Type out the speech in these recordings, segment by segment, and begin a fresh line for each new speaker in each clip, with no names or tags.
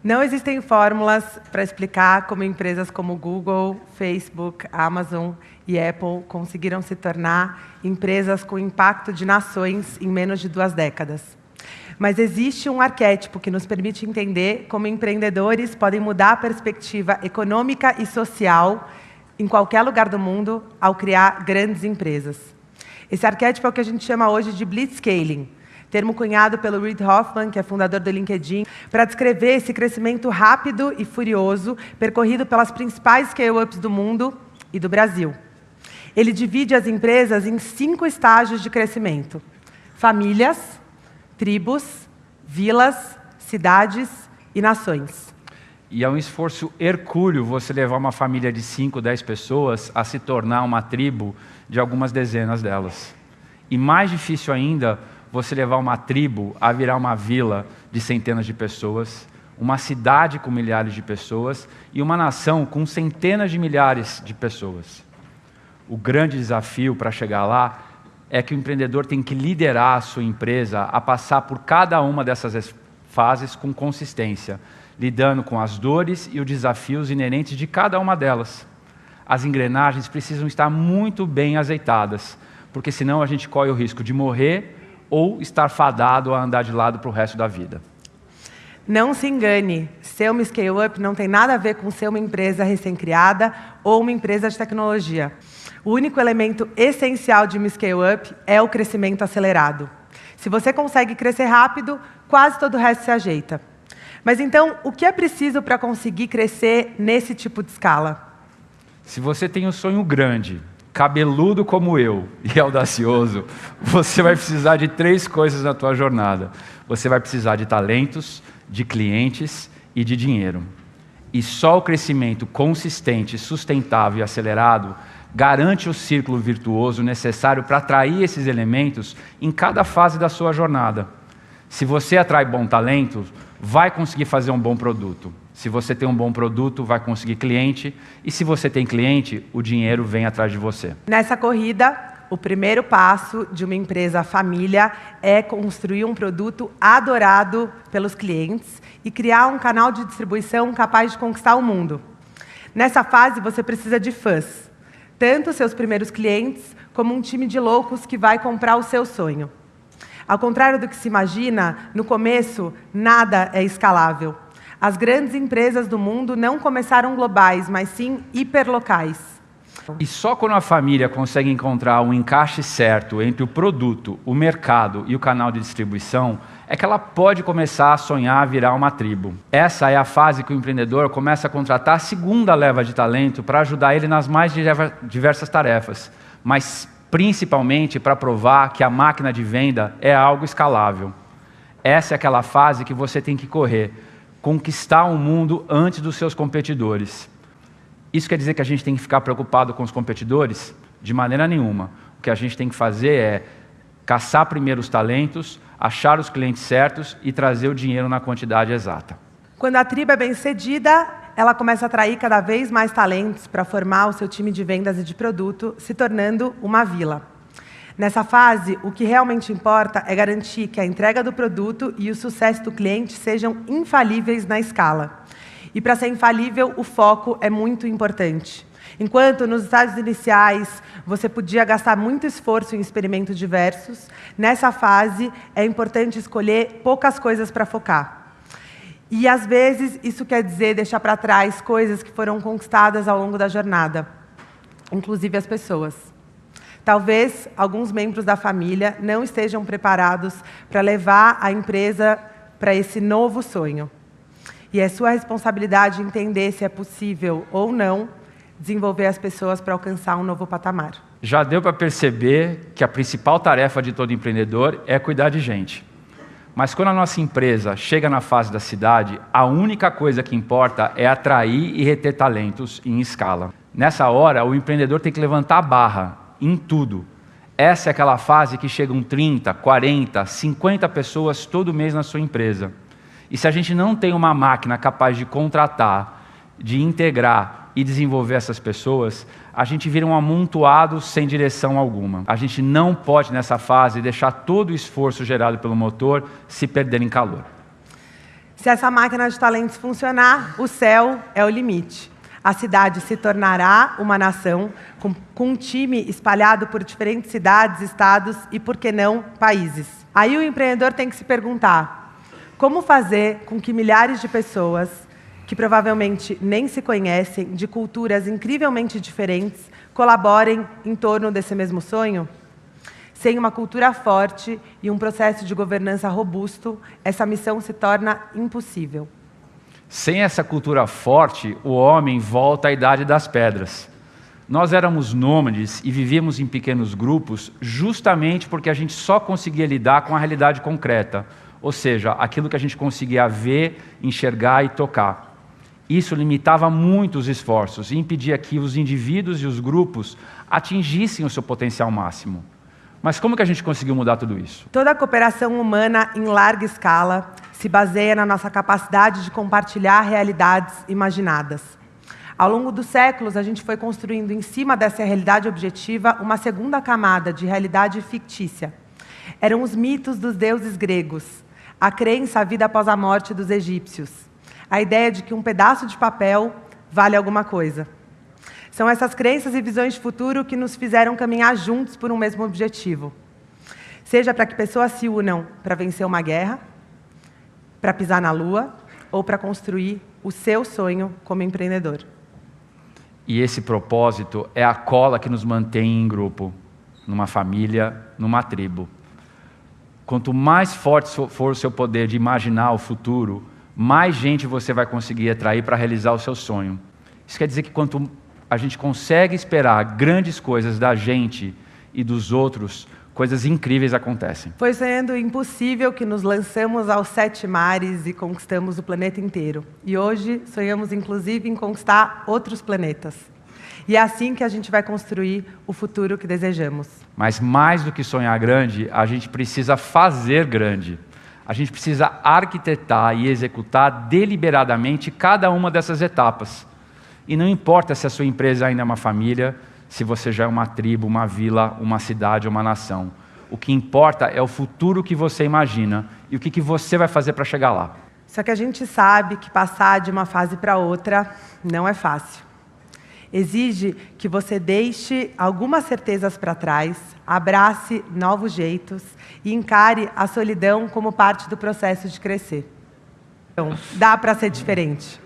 Não existem fórmulas para explicar como empresas como Google, Facebook, Amazon e Apple conseguiram se tornar empresas com impacto de nações em menos de 2 décadas. Mas existe um arquétipo que nos permite entender como empreendedores podem mudar a perspectiva econômica e social em qualquer lugar do mundo ao criar grandes empresas. Esse arquétipo é o que a gente chama hoje de blitzscaling, termo cunhado pelo Reid Hoffman, que é fundador do LinkedIn, para descrever esse crescimento rápido e furioso percorrido pelas principais scale-ups do mundo e do Brasil. Ele divide as empresas em 5 estágios de crescimento: famílias, tribos, vilas, cidades e nações.
E é um esforço hercúleo você levar uma família de 5, 10 pessoas a se tornar uma tribo de algumas dezenas delas. E mais difícil ainda, você levar uma tribo a virar uma vila de centenas de pessoas, uma cidade com milhares de pessoas e uma nação com centenas de milhares de pessoas. O grande desafio para chegar lá é que o empreendedor tem que liderar a sua empresa a passar por cada uma dessas fases com consistência, lidando com as dores e os desafios inerentes de cada uma delas. As engrenagens precisam estar muito bem azeitadas, porque senão a gente corre o risco de morrer ou estar fadado a andar de lado para o resto da vida.
Não se engane, ser uma scale-up não tem nada a ver com ser uma empresa recém-criada ou uma empresa de tecnologia. O único elemento essencial de uma scale-up é o crescimento acelerado. Se você consegue crescer rápido, quase todo o resto se ajeita. Mas então, o que é preciso para conseguir crescer nesse tipo de escala?
Se você tem um sonho grande, cabeludo como eu e audacioso, você vai precisar de 3 coisas na tua jornada. Você vai precisar de talentos, de clientes e de dinheiro. E só o crescimento consistente, sustentável e acelerado garante o círculo virtuoso necessário para atrair esses elementos em cada fase da sua jornada. Se você atrai bom talento, vai conseguir fazer um bom produto. Se você tem um bom produto, vai conseguir cliente. E se você tem cliente, o dinheiro vem atrás de você.
Nessa corrida, o primeiro passo de uma empresa família é construir um produto adorado pelos clientes e criar um canal de distribuição capaz de conquistar o mundo. Nessa fase, você precisa de fãs. Tanto seus primeiros clientes, como um time de loucos que vai comprar o seu sonho. Ao contrário do que se imagina, no começo, nada é escalável. As grandes empresas do mundo não começaram globais, mas sim hiperlocais.
E só quando a família consegue encontrar um encaixe certo entre o produto, o mercado e o canal de distribuição, é que ela pode começar a sonhar virar uma tribo. Essa é a fase que o empreendedor começa a contratar a segunda leva de talento para ajudar ele nas mais diversas tarefas, mas principalmente para provar que a máquina de venda é algo escalável. Essa é aquela fase que você tem que correr, conquistar o mundo antes dos seus competidores. Isso quer dizer que a gente tem que ficar preocupado com os competidores? De maneira nenhuma. O que a gente tem que fazer é caçar primeiro os talentos, achar os clientes certos e trazer o dinheiro na quantidade exata.
Quando a tribo é bem-sucedida, ela começa a atrair cada vez mais talentos para formar o seu time de vendas e de produto, se tornando uma vila. Nessa fase, o que realmente importa é garantir que a entrega do produto e o sucesso do cliente sejam infalíveis na escala. E para ser infalível, o foco é muito importante. Enquanto nos estágios iniciais você podia gastar muito esforço em experimentos diversos, nessa fase é importante escolher poucas coisas para focar. E às vezes isso quer dizer deixar para trás coisas que foram conquistadas ao longo da jornada, inclusive as pessoas. Talvez alguns membros da família não estejam preparados para levar a empresa para esse novo sonho. E é sua responsabilidade entender se é possível ou não desenvolver as pessoas para alcançar um novo patamar.
Já deu para perceber que a principal tarefa de todo empreendedor é cuidar de gente. Mas quando a nossa empresa chega na fase da cidade, a única coisa que importa é atrair e reter talentos em escala. Nessa hora, o empreendedor tem que levantar a barra em tudo. Essa é aquela fase que chegam 30, 40, 50 pessoas todo mês na sua empresa. E se a gente não tem uma máquina capaz de contratar, de integrar e desenvolver essas pessoas, a gente vira um amontoado sem direção alguma. A gente não pode, nessa fase, deixar todo o esforço gerado pelo motor se perder em calor.
Se essa máquina de talentos funcionar, o céu é o limite. A cidade se tornará uma nação com um time espalhado por diferentes cidades, estados e, por que não, países. Aí o empreendedor tem que se perguntar: como fazer com que milhares de pessoas, que provavelmente nem se conhecem, de culturas incrivelmente diferentes, colaborem em torno desse mesmo sonho? Sem uma cultura forte e um processo de governança robusto, essa missão se torna impossível.
Sem essa cultura forte, o homem volta à idade das pedras. Nós éramos nômades e vivíamos em pequenos grupos justamente porque a gente só conseguia lidar com a realidade concreta, ou seja, aquilo que a gente conseguia ver, enxergar e tocar. Isso limitava muito os esforços e impedia que os indivíduos e os grupos atingissem o seu potencial máximo. Mas como que a gente conseguiu mudar tudo isso?
Toda a cooperação humana em larga escala se baseia na nossa capacidade de compartilhar realidades imaginadas. Ao longo dos séculos, a gente foi construindo em cima dessa realidade objetiva uma segunda camada de realidade fictícia. Eram os mitos dos deuses gregos, a crença à vida após a morte dos egípcios, a ideia de que um pedaço de papel vale alguma coisa. São essas crenças e visões de futuro que nos fizeram caminhar juntos por um mesmo objetivo. Seja para que pessoas se unam para vencer uma guerra, para pisar na lua, ou para construir o seu sonho como empreendedor.
E esse propósito é a cola que nos mantém em grupo, numa família, numa tribo. Quanto mais forte for o seu poder de imaginar o futuro, mais gente você vai conseguir atrair para realizar o seu sonho. Isso quer dizer que quanto a gente consegue esperar grandes coisas da gente e dos outros, coisas incríveis acontecem.
Foi sonhando impossível que nos lançamos aos 7 mares e conquistamos o planeta inteiro. E hoje sonhamos inclusive em conquistar outros planetas. E é assim que a gente vai construir o futuro que desejamos.
Mas mais do que sonhar grande, a gente precisa fazer grande. A gente precisa arquitetar e executar deliberadamente cada uma dessas etapas. E não importa se a sua empresa ainda é uma família, se você já é uma tribo, uma vila, uma cidade ou uma nação. O que importa é o futuro que você imagina e o que você vai fazer para chegar lá.
Só que a gente sabe que passar de uma fase para outra não é fácil. Exige que você deixe algumas certezas para trás, abrace novos jeitos e encare a solidão como parte do processo de crescer. Então, dá para ser diferente.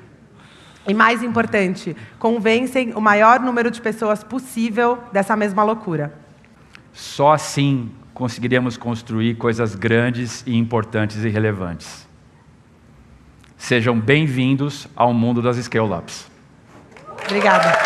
E mais importante, convencem o maior número de pessoas possível dessa mesma loucura.
Só assim conseguiremos construir coisas grandes e importantes e relevantes. Sejam bem-vindos ao mundo das Scale-Ups.
Obrigada.